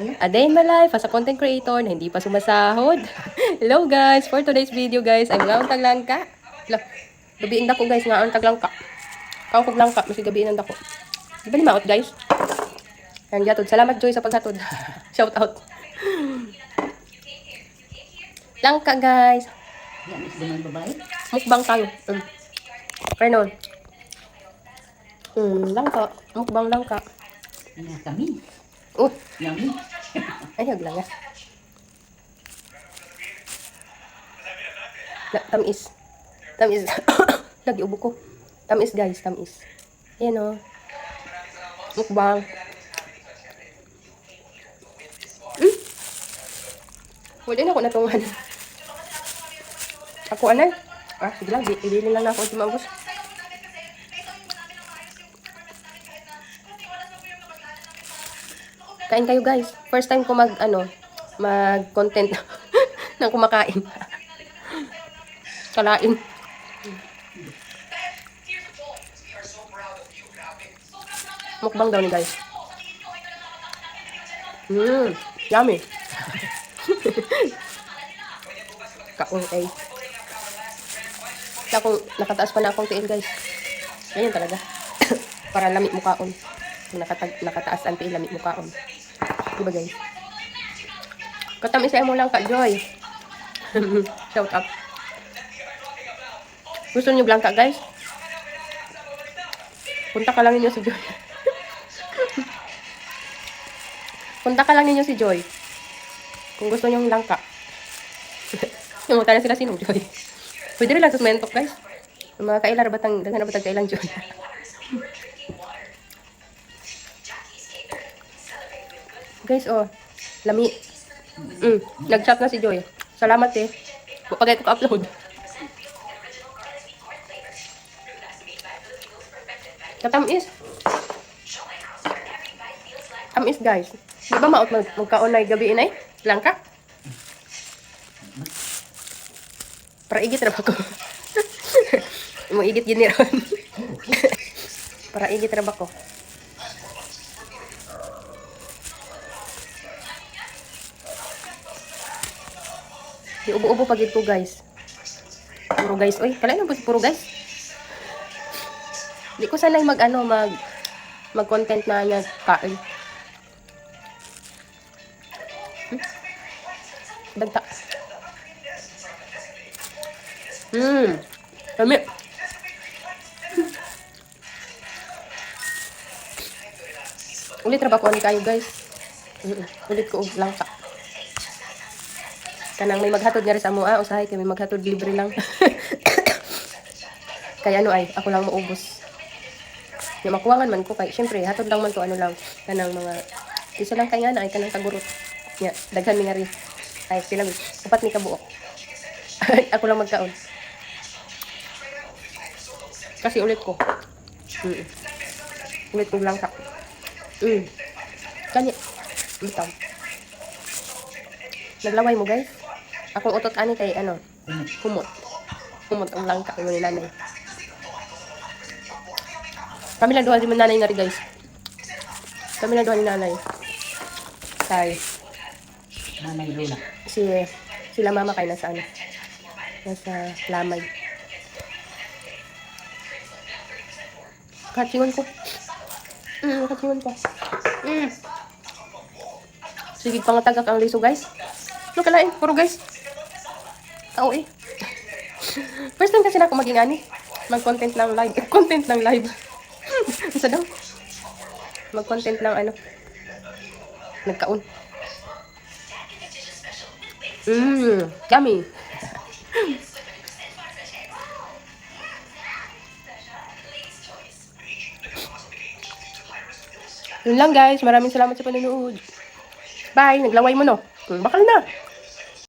A day in my life as a content creator na hindi pa sumasahod. Hello guys, for today's video guys, ay mga untag langka. Gabiin dako guys, nga untag langka. Kaw kog langka, masi gabiin dako. Di ba ni maot guys? Yan gatod. Salamat Joy sa paghatod. Shout out. Langka guys. Yan is naman babae. Mukbang tayo. Renon. Langka. Mukbang langka. Ano kami? Yummy. Ay, lang ya. Tamis. Tamis. Lagi ubo ko. Tamis guys, tamis. Ayan o. Mukbang. Wala na ako natungan. Ako anay. Sige lang. Ibilin lang na ako si Maubos. Kain kayo guys. First time ko mag-content ng kumakain. Kalain. Mukbang daw ni guys. Yummy. Kaong ay. Kung nakataas pa na akong tiil guys. Ganyan talaga. Para lami mukaon. Nakataas ang tiil, lami mukaon. Diba guys? Katamis mo lang ka, Joy. Shout out. Gusto niyo blanca guys? Punta ka lang ninyo si Joy. Punta ka lang ninyo si Joy. Kung gusto niyo langka. Sumunta na sila si Joy. Pwede rin lang sa mentok guys. Yung mga kailar batang, daghan na batang kailang Joy. Guys, lami. Nag-chat na si Joy. Salamat eh. Pagay ko ka-upload. Katamis. Tamis guys. Di ba maot magkaon na gabi inay? Langka? Para igit ra ba ko? Mo igit gini ron. Para igit ra ba ko? Di ubo-ubo pagid ko guys. Puro guys, oy, kalain po si puro guys. Di ko sanay mag-content na niya kain. Dagta. Dami. Ulit ra ba ko ani kayo guys? Ulit ko og langka. Kanang may maghatod nga rin sa mua, usahay kay may maghatod libre lang. Kaya ako lang maubos. Yung makuwangan man ko kay syempre hatod lang man ko lang kanang mga isa lang kay nga na ay kanang tagurot. Nya, daghan mi nga rin. Ay sila upat ni kabuok. Ako lang magkaon. Kasi ulit ko. Ulit ko lang ka. Kani. Bitaw. Naglaway mo guys. Akong utot ani kay humot. Humot ang langka mo ni nanay. Kami lang duha di man nanay nga rin guys. Kami lang duha ni nanay. Kay Nanay Lola. Sila mama kay nasa nasa lamay. Katsingon ko. Katsingon ko. Sige pangatagak ang liso guys. Ano kalain? Puro guys. Tao eh. First time kasi na ako maging mag-content ng live. Content ng live. Isa daw. Mag-content ng nagkaon. Yummy. Yun lang guys. Maraming salamat sa panonood. Bye. Naglaway mo no. Bakal na.